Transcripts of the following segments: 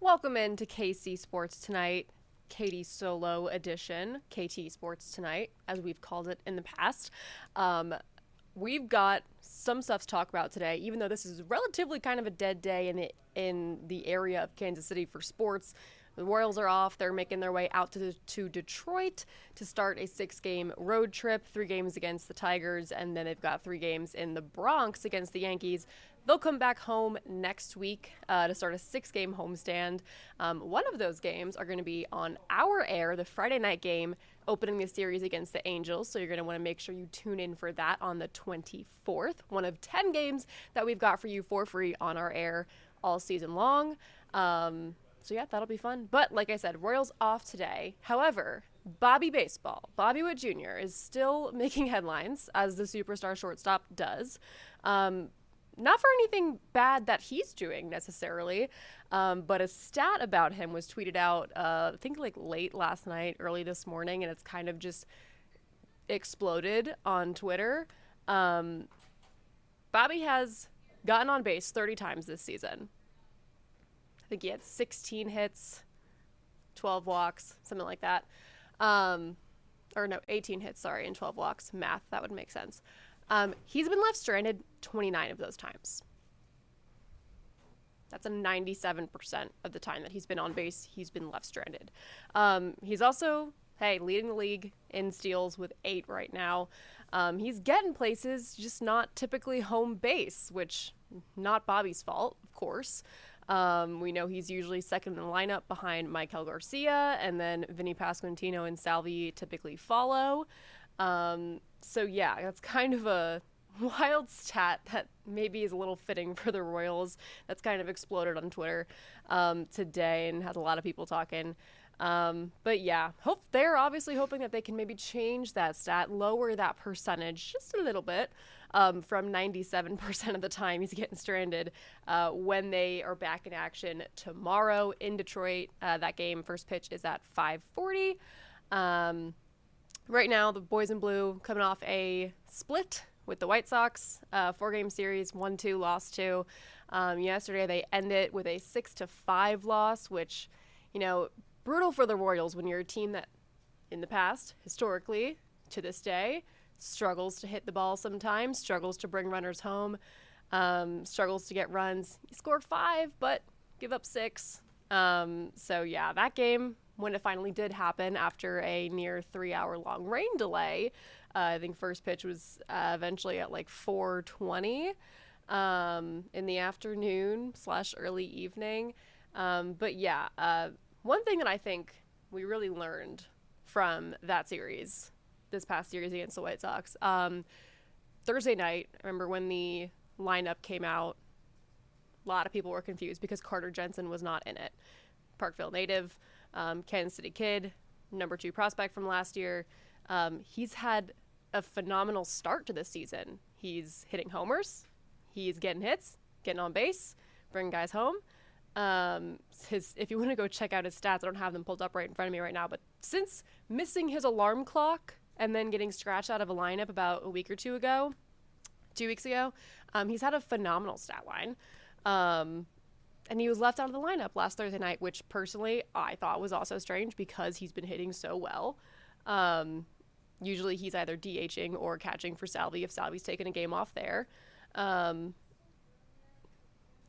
Welcome into KC Sports Tonight, Katie Solo Edition, KT Sports Tonight, as we've called it in the past. We've got some stuff to talk about today, even though this is relatively kind of a dead day in the area of Kansas City for sports. The Royals are off. They're making their way out to Detroit to start a 6-game road trip, 3 games against the Tigers, and then they've got 3 games in the Bronx against the Yankees. They'll come back home next week to start a 6-game homestand. One of those games are going to be on our air, the Friday night game, opening the series against the Angels. So you're going to want to make sure you tune in for that on the 24th. One of 10 games that we've got for you for free on our air all season long. So yeah, that'll be fun. But like I said, Royals off today. However, Bobby Witt Jr. is still making headlines, as the superstar shortstop does. Not for anything bad that he's doing necessarily, but a stat about him was tweeted out, I think like late last night, early this morning, and it's kind of just exploded on Twitter. Bobby has gotten on base 30 times this season. I think he had 16 hits, 12 walks, something like that. 18 hits, sorry, and 12 walks. Math, that would make sense. He's been left stranded 29 of those times. That's a 97% of the time that he's been on base, he's been left stranded. He's also, leading the league in steals with 8 right now. He's getting places, just not typically home base, which not Bobby's fault, of course. We know he's usually second in the lineup behind Michael Garcia, and then Vinny Pasquantino and Salvi typically follow. So yeah, that's kind of a wild stat that maybe is a little fitting for the Royals. That's kind of exploded on Twitter today and has a lot of people talking. But yeah, they're obviously hoping that they can maybe change that stat, lower that percentage just a little bit, from 97% of the time he's getting stranded when they are back in action tomorrow in Detroit. That game, first pitch is at 5:40. Right now, the boys in blue coming off a split with the White Sox, 4-game series, 1-2, lost 2. Yesterday, they ended with a 6-5 loss, which, brutal for the Royals when you're a team that, in the past, historically, to this day, struggles to hit the ball sometimes, struggles to bring runners home, struggles to get runs. You score 5, but give up 6. So, yeah, that game, when it finally did happen after a near 3-hour-long rain delay, I think first pitch was eventually at like 4:20 in the afternoon / early evening. But yeah, one thing that I think we really learned from that series, this past series against the White Sox, Thursday night, I remember when the lineup came out, a lot of people were confused because Carter Jensen was not in it. Parkville native, Kansas City kid, number 2 prospect from last year. He's had a phenomenal start to this season. He's hitting homers. He's getting hits, getting on base, bringing guys home. If you want to go check out his stats, I don't have them pulled up right in front of me right now, but since missing his alarm clock and then getting scratched out of a lineup about 2 weeks ago, he's had a phenomenal stat line. And he was left out of the lineup last Thursday night, which personally I thought was also strange because he's been hitting so well. Usually he's either DHing or catching for Salvi if Salvi's taken a game off there. A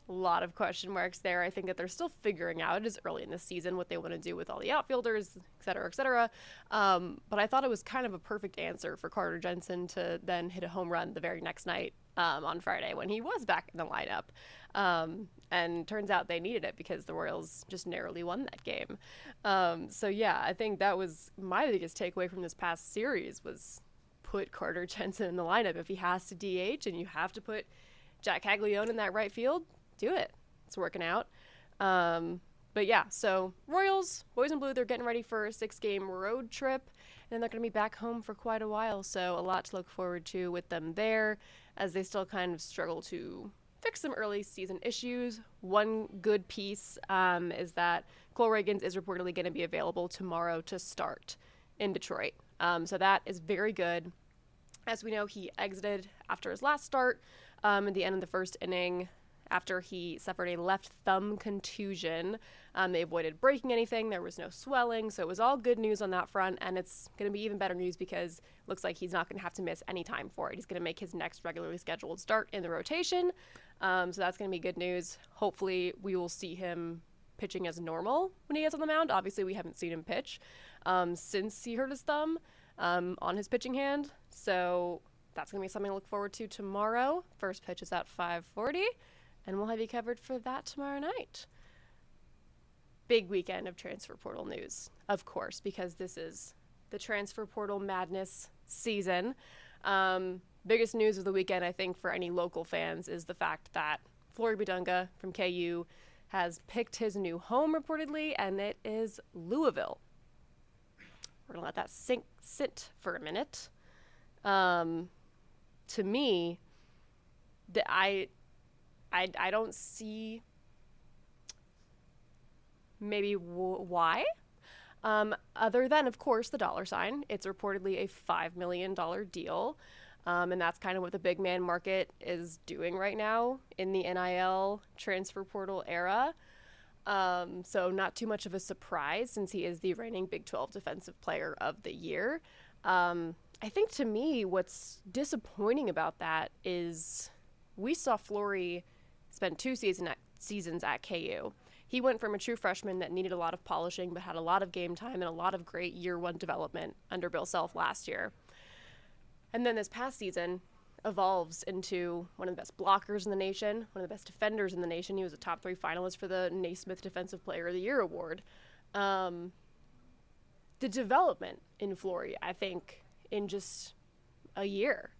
lot of question marks there. I think that they're still figuring out, it is early in the season, what they want to do with all the outfielders, et cetera, et cetera. But I thought it was kind of a perfect answer for Carter Jensen to then hit a home run the very next night on Friday when he was back in the lineup. And turns out they needed it because the Royals just narrowly won that game. So yeah, I think that was my biggest takeaway from this past series was put Carter Jensen in the lineup. If he has to DH and you have to put Jack Caglione in that right field, do it. It's working out. But yeah, so Royals, boys in blue, they're getting ready for a 6-game road trip, and they're going to be back home for quite a while. So a lot to look forward to with them there as they still kind of struggle to fix some early season issues. One good piece is that Cole Reagans is reportedly going to be available tomorrow to start in Detroit. So that is very good. As we know, he exited after his last start at the end of the first inning. after he suffered a left thumb contusion. They avoided breaking anything. There was no swelling. So it was all good news on that front. And it's going to be even better news because it looks like he's not going to have to miss any time for it. He's going to make his next regularly scheduled start in the rotation. So that's going to be good news. Hopefully we will see him pitching as normal when he gets on the mound. Obviously we haven't seen him pitch since he hurt his thumb on his pitching hand. So that's going to be something to look forward to tomorrow. First pitch is at 5:40, and we'll have you covered for that tomorrow night. Big weekend of transfer portal news, of course, because this is the transfer portal madness season. Biggest news of the weekend, I think, for any local fans is the fact that Flory Badunga from KU has picked his new home reportedly, and it is Louisville. We're going to let that sit for a minute. To me, I don't see maybe why. Other than, of course, the dollar sign. It's reportedly a $5 million deal. And that's kind of what the big man market is doing right now in the NIL transfer portal era. So not too much of a surprise since he is the reigning Big 12 Defensive Player of the Year. I think to me what's disappointing about that is we saw Flory spend 2 seasons at KU. He went from a true freshman that needed a lot of polishing but had a lot of game time and a lot of great year one development under Bill Self last year. And then this past season evolves into one of the best blockers in the nation, one of the best defenders in the nation. He was a top 3 finalist for the Naismith Defensive Player of the Year award. The development in Flory, I think, in just a year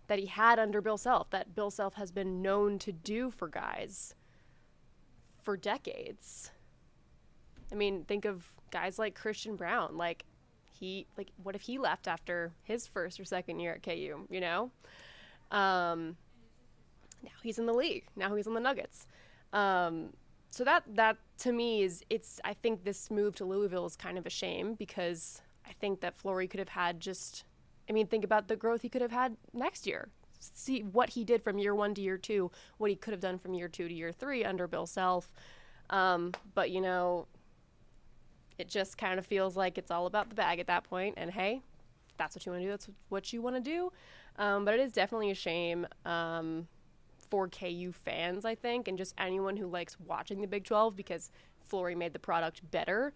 that he had under Bill Self, that Bill Self has been known to do for guys for decades. I mean, think of guys like Christian Brown. What if he left after his first or second year at KU, you know? Now he's in the league. Now he's on the Nuggets. So that to me I think this move to Louisville is kind of a shame because I think that Flory could have had think about the growth he could have had next year. See what he did from year 1 to year 2, what he could have done from year 2 to year 3 under Bill Self. But, you know, it just kind of feels like it's all about the bag at that point. And, hey, that's what you want to do. That's what you want to do. But it is definitely a shame for KU fans, I think, and just anyone who likes watching the Big 12 because Flory made the product better.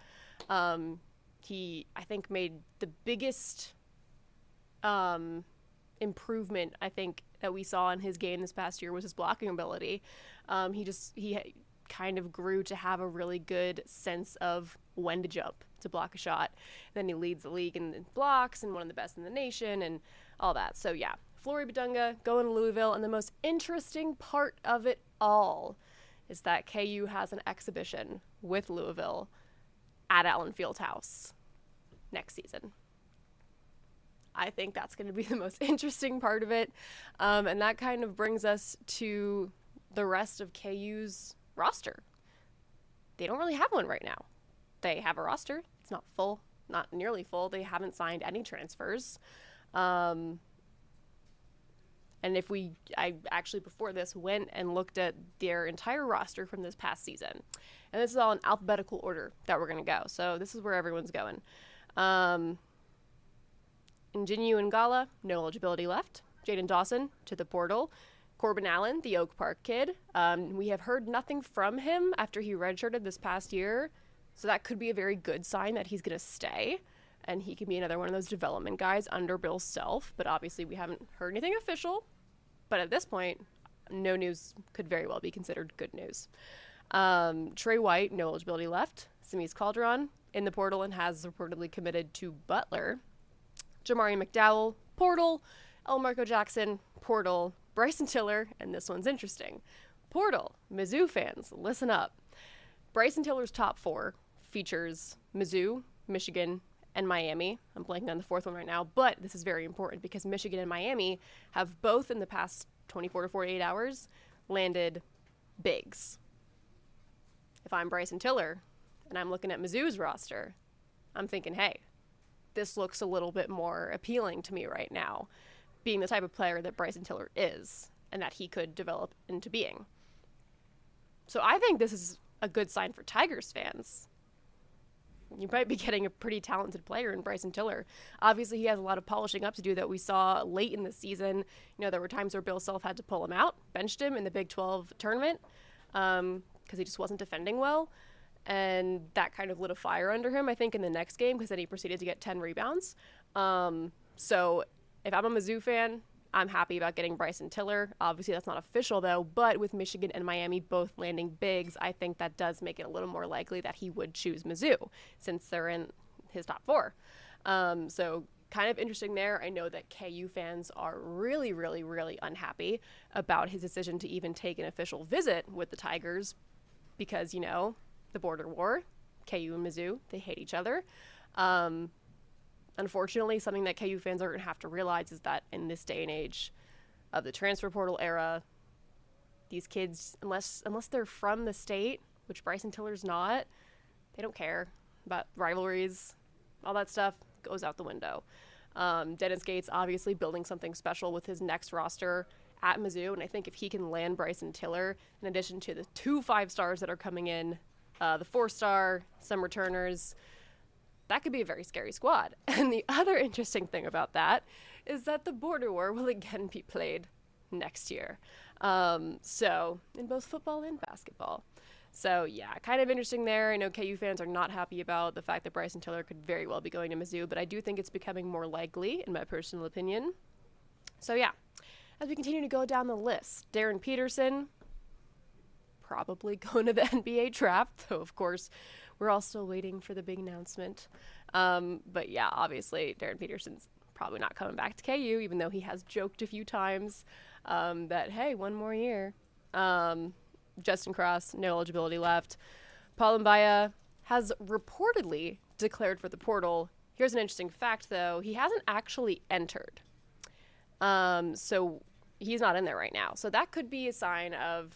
He, I think, made the biggest improvement, I think, that we saw in his game this past year was his blocking ability. He kind of grew to have a really good sense of when to jump to block a shot. Then he leads the league in blocks and one of the best in the nation and all that. So, yeah, Flory Badunga going to Louisville. And the most interesting part of it all is that KU has an exhibition with Louisville at Allen Fieldhouse next season. I think that's going to be the most interesting part of it. And that kind of brings us to the rest of KU's roster. They don't really have one right now. They have a roster. It's not full, not nearly full. They haven't signed any transfers. And I actually before this went and looked at their entire roster from this past season. And this is all in alphabetical order that we're going to go. So this is where everyone's going. Ingenue Ngala, no eligibility left. Jaden Dawson to the portal. Corbin Allen, the Oak Park kid. We have heard nothing from him after he redshirted this past year. So that could be a very good sign that he's going to stay. And he could be another one of those development guys under Bill Self. But obviously we haven't heard anything official. But at this point, no news could very well be considered good news. Trey White, no eligibility left. Samiz Calderon in the portal and has reportedly committed to Butler. Jamari McDowell, portal. Elmarco Jackson, portal. Bryson Tiller, and this one's interesting. Portal. Mizzou fans, listen up. Bryson Tiller's top 4 features Mizzou, Michigan, and Miami. I'm blanking on the 4th one right now, but this is very important because Michigan and Miami have both in the past 24 to 48 hours landed bigs. If I'm Bryson Tiller and I'm looking at Mizzou's roster, I'm thinking, hey, this looks a little bit more appealing to me right now, being the type of player that Bryson Tiller is and that he could develop into being. So I think this is a good sign for Tigers fans. You might be getting a pretty talented player in Bryson Tiller. Obviously, he has a lot of polishing up to do that we saw late in the season. You know, there were times where Bill Self had to pull him out, benched him in the Big 12 tournament because he just wasn't defending well. And that kind of lit a fire under him, I think, in the next game because then he proceeded to get 10 rebounds. So if I'm a Mizzou fan, I'm happy about getting Bryson Tiller. Obviously, that's not official, though, but with Michigan and Miami both landing bigs, I think that does make it a little more likely that he would choose Mizzou since they're in his top 4. So kind of interesting there. I know that KU fans are really, really, really unhappy about his decision to even take an official visit with the Tigers because, you know, the border war, KU and Mizzou, they hate each other. Unfortunately, something that KU fans are going to have to realize is that in this day and age of the transfer portal era, these kids, unless they're from the state, which Bryson Tiller's not, they don't care about rivalries. All that stuff goes out the window. Dennis Gates obviously building something special with his next roster at Mizzou, and I think if he can land Bryson Tiller, in addition to the 2 5-stars that are coming in, the 4-star, some returners, that could be a very scary squad. And the other interesting thing about that is that the border war will again be played next year. So in both football and basketball. So yeah, kind of interesting there. I know KU fans are not happy about the fact that Bryson Tiller could very well be going to Mizzou, but I do think it's becoming more likely, in my personal opinion. So yeah, as we continue to go down the list, Darren Peterson, probably going to the NBA draft, though of course we're all still waiting for the big announcement. But yeah, obviously Darren Peterson's probably not coming back to KU, even though he has joked a few times that, hey, one more year. Justin Cross, no eligibility left. Paul Mbaya has reportedly declared for the portal. Here's an interesting fact, though. He hasn't actually entered. So he's not in there right now. So that could be a sign of,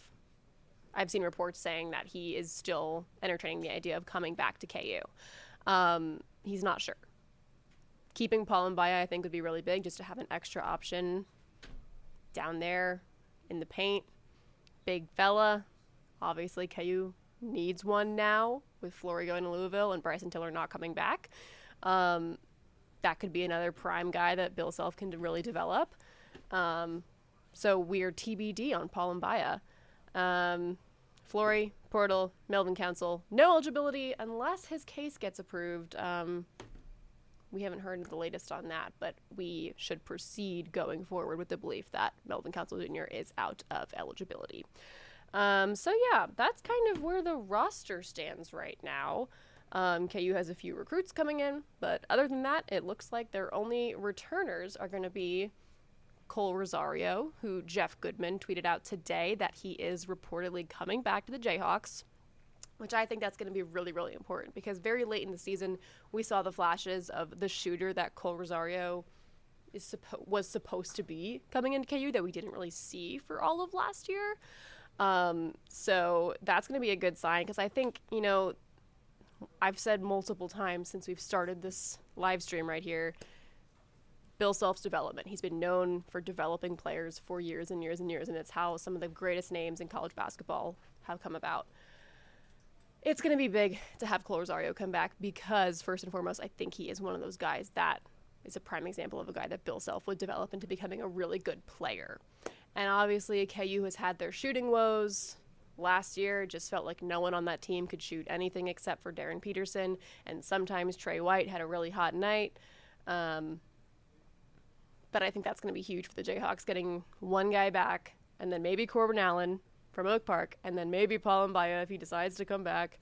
I've seen reports saying that he is still entertaining the idea of coming back to KU. He's not sure. Keeping Paul Mbaya, I think, would be really big, just to have an extra option down there in the paint. Big fella. Obviously, KU needs one now with Flory going to Louisville and Bryson Tiller not coming back. That could be another prime guy that Bill Self can really develop. So we're TBD on Paul Mbaya. Flory, portal, Melvin Council, no eligibility unless his case gets approved. We haven't heard the latest on that, but we should proceed going forward with the belief that Melvin Council Jr. is out of eligibility. So yeah, that's kind of where the roster stands right now. KU has a few recruits coming in, but other than that, it looks like their only returners are going to be Cole Rosario, who Jeff Goodman tweeted out today that he is reportedly coming back to the Jayhawks, which I think that's going to be really, really important because very late in the season, we saw the flashes of the shooter that Cole Rosario was supposed to be coming into KU that we didn't really see for all of last year. So that's going to be a good sign because I think, you know, I've said multiple times since we've started this live stream right here, Bill Self's development. He's been known for developing players for years and years and years, and it's how some of the greatest names in college basketball have come about. It's going to be big to have Cole Rosario come back because, first and foremost, I think he is one of those guys that is a prime example of a guy that Bill Self would develop into becoming a really good player. And obviously, KU has had their shooting woes. Last year, it just felt like no one on that team could shoot anything except for Darren Peterson, and sometimes Trey White had a really hot night. But I think that's going to be huge for the Jayhawks, getting one guy back, and then maybe Corbin Allen from Oak Park, and then maybe Paul Mbaya if he decides to come back.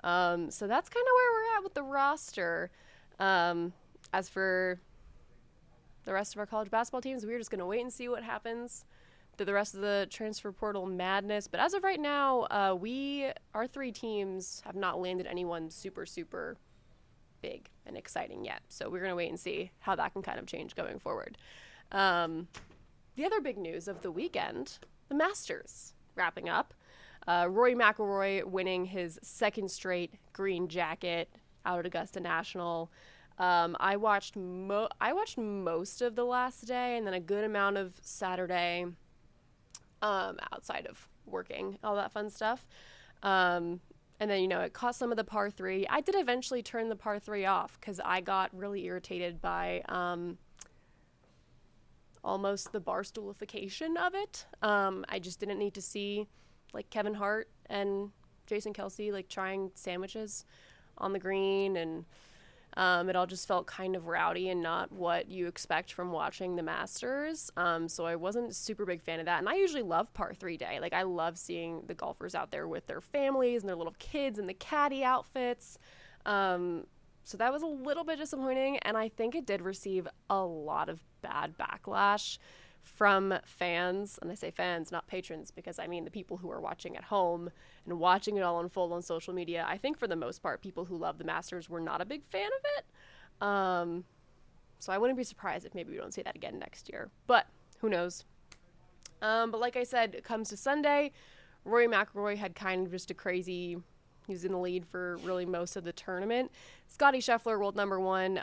So that's kind of where we're at with the roster. As for the rest of our college basketball teams, we're just going to wait and see what happens to the rest of the transfer portal madness. But as of right now, our 3 teams have not landed anyone super, super big and exciting yet. So we're going to wait and see how that can kind of change going forward. The other big news of the weekend, the Masters wrapping up. Rory McIlroy winning his 2nd straight green jacket out at Augusta National. I watched most of the last day and then a good amount of Saturday outside of working, all that fun stuff. And then, it caught some of the par 3. I did eventually turn the par 3 off because I got really irritated by almost the barstoolification of it. I just didn't need to see, Kevin Hart and Jason Kelce, trying sandwiches on the green, and it all just felt kind of rowdy and not what you expect from watching the Masters. So I wasn't a super big fan of that. And I usually love par 3 day. I love seeing the golfers out there with their families and their little kids and the caddy outfits. So that was a little bit disappointing. And I think it did receive a lot of bad backlash from fans. And I say fans, not patrons, because I mean the people who are watching at home and watching it all unfold on social media. I think for the most part, people who love the Masters were not a big fan of it. So I wouldn't be surprised if maybe we don't see that again next year. But who knows? But like I said, it comes to Sunday. Rory McIlroy had kind of just a crazy... He was in the lead for really most of the tournament. Scottie Scheffler, world number 1,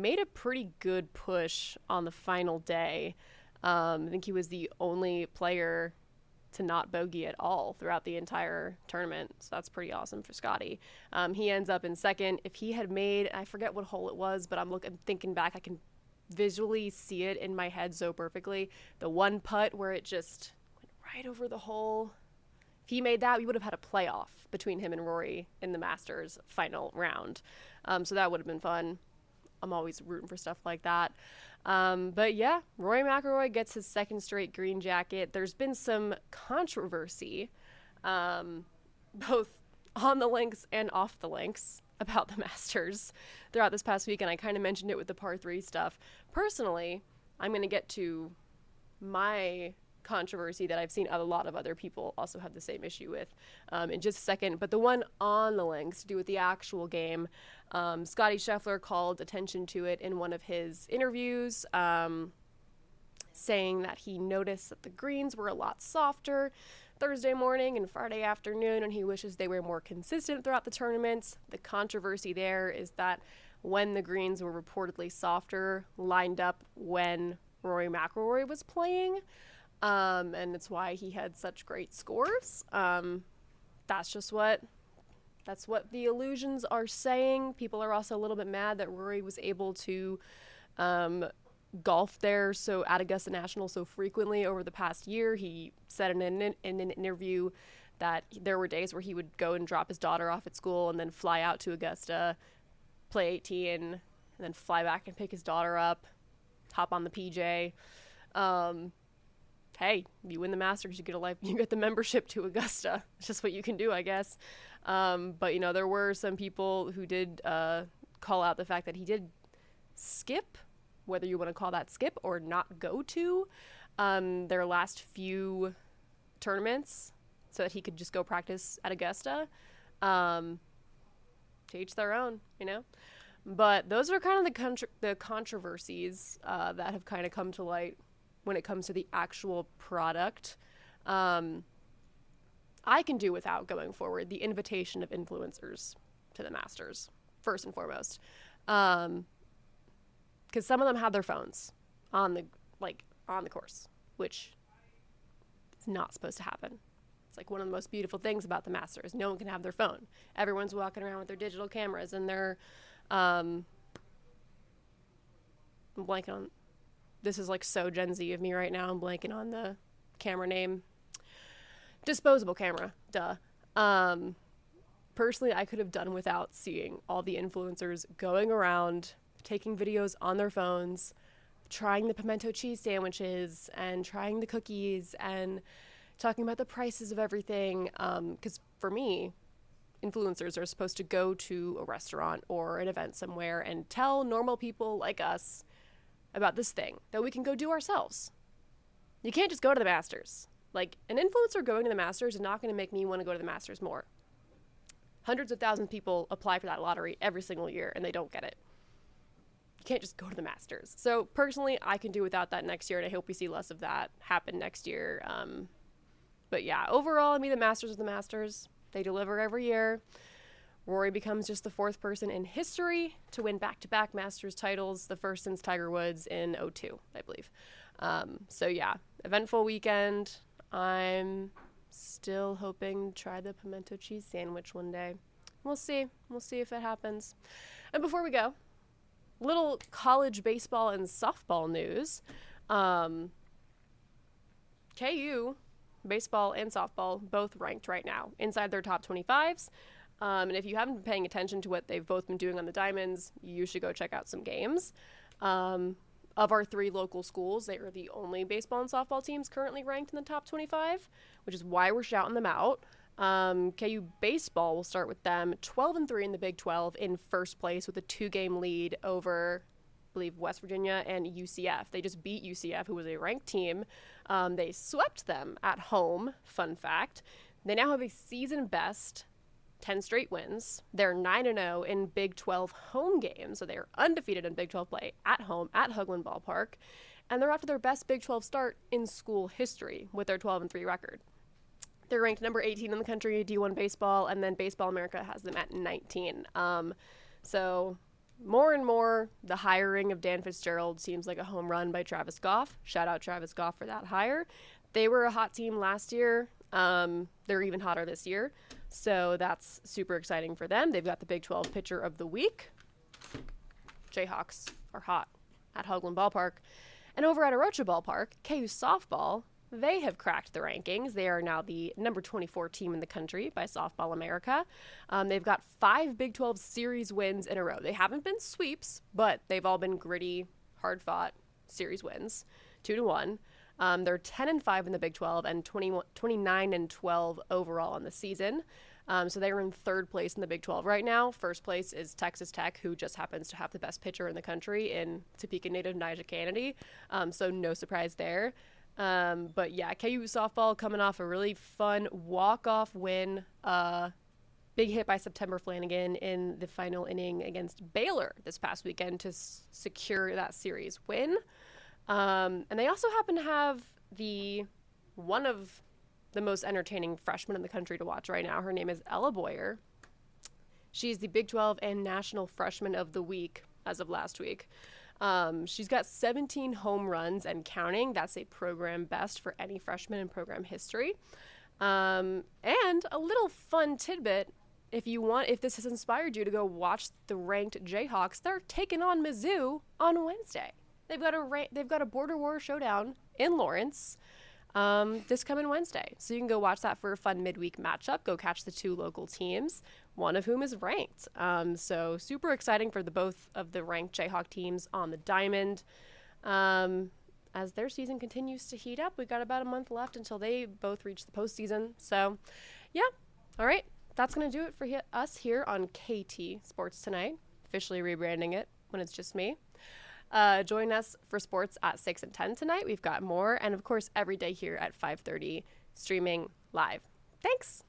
made a pretty good push on the final day. I think he was the only player to not bogey at all throughout the entire tournament. So that's pretty awesome for Scottie. He ends up in second. If he had made, I forget what hole it was, but I'm thinking back, I can visually see it in my head so perfectly. The one putt where it just went right over the hole. If he made that, we would have had a playoff between him and Rory in the Masters final round. So that would have been fun. I'm always rooting for stuff like that. But yeah, Rory McIlroy gets his second straight green jacket. There's been some controversy, both on the links and off the links, about the Masters throughout this past week, and I kind of mentioned it with the par 3 stuff. Personally, I'm going to get to my controversy that I've seen a lot of other people also have the same issue with in just a second. But the one on the links to do with the actual game, Scottie Scheffler called attention to it in one of his interviews, saying that he noticed that the greens were a lot softer Thursday morning and Friday afternoon, and he wishes they were more consistent throughout the tournaments. The controversy there is that when the greens were reportedly softer, lined up when Rory McIlroy was playing, and it's why he had such great scores. That's what the illusions are saying. People are also a little bit mad that Rory was able to golf there at Augusta National so frequently over the past year. He said in an interview that there were days where he would go and drop his daughter off at school and then fly out to Augusta, play 18, and then fly back and pick his daughter up, hop on the PJ. Hey, you win the Masters, you get the membership to Augusta. It's just what you can do, I guess. But there were some people who did call out the fact that he did skip, whether you want to call that skip or not go to their last few tournaments so that he could just go practice at Augusta. To each their own, But those are kind of the controversies that have kind of come to light when it comes to the actual product. I can do without, going forward, the invitation of influencers to the Masters, first and foremost. Because some of them have their phones on the course, which is not supposed to happen. It's one of the most beautiful things about the Masters. No one can have their phone. Everyone's walking around with their digital cameras and their I'm blanking on... This is so Gen Z of me right now. I'm blanking on the camera name. Disposable camera. Duh. Personally, I could have done without seeing all the influencers going around, taking videos on their phones, trying the pimento cheese sandwiches and trying the cookies and talking about the prices of everything. Because for me, influencers are supposed to go to a restaurant or an event somewhere and tell normal people like us about this thing that we can go do ourselves. You can't just go to the Masters. An influencer going to the Masters is not going to make me want to go to the Masters more. Hundreds of thousands of people apply for that lottery every single year and they don't get it. You can't just go to the Masters. So personally, I can do without that next year, and I hope we see less of that happen next year. But yeah, overall, the Masters are the Masters. They deliver every year. Rory becomes just the 4th person in history to win back-to-back Masters titles, the first since Tiger Woods in 2002, I believe. So yeah, eventful weekend. I'm Still hoping to try the pimento cheese sandwich one day. We'll see. We'll see if it happens. And before we go, little college baseball and softball news. KU baseball and softball both ranked right now inside their top 25s. And if you haven't been paying attention to what they've both been doing on the diamonds, you should go check out some games. Of our 3 local schools, they are the only baseball and softball teams currently ranked in the top 25, which is why we're shouting them out. KU baseball will start with them 12-3 in the Big 12 in first place with a 2-game lead over, I believe, West Virginia and UCF. They just beat UCF, who was a ranked team. They swept them at home, fun fact. They now have a season best 10 straight wins. They're 9-0 in Big 12 home games, so they're undefeated in Big 12 play at home at Hoagland Ballpark. And they're after their best Big 12 start in school history with their 12-3 record. They're ranked number 18 in the country, D1 baseball, and then Baseball America has them at 19. So more and more, the hiring of Dan Fitzgerald seems like a home run by Travis Goff. Shout out Travis Goff for that hire. They were a hot team last year. They're even hotter this year. So that's super exciting for them. They've got the Big 12 Pitcher of the Week. Jayhawks are hot at Hoagland Ballpark. And over at Arocha Ballpark, KU softball, they have cracked the rankings. They are now the number 24 team in the country by Softball America. They've got 5 Big 12 series wins in a row. They haven't been sweeps, but they've all been gritty, hard-fought series wins, 2-1. They're 10-5 in the Big 12 and 29-12 overall on the season. So they're in third place in the Big 12 right now. First place is Texas Tech, who just happens to have the best pitcher in the country in Topeka native Nigel Kennedy. So no surprise there. But yeah, KU softball coming off a really fun walk-off win. Big hit by September Flanagan in the final inning against Baylor this past weekend to secure that series win. And they also happen to have one of the most entertaining freshmen in the country to watch right now. Her name is Ella Boyer. She's the Big 12 and National Freshman of the Week as of last week. She's got 17 home runs and counting. That's a program best for any freshman in program history. And a little fun tidbit, if this has inspired you to go watch the ranked Jayhawks, they're taking on Mizzou on Wednesday. They've got a Border War showdown in Lawrence this coming Wednesday. So you can go watch that for a fun midweek matchup. Go catch the 2 local teams, one of whom is ranked. So super exciting for both of the ranked Jayhawk teams on the diamond. As their season continues to heat up, we've got about a month left until they both reach the postseason. So yeah, all right. That's going to do it for us here on KT Sports Tonight, officially rebranding it when it's just me. Join us for sports at 6 and 10 tonight. We've got more. And, of course, every day here at 5:30, streaming live. Thanks.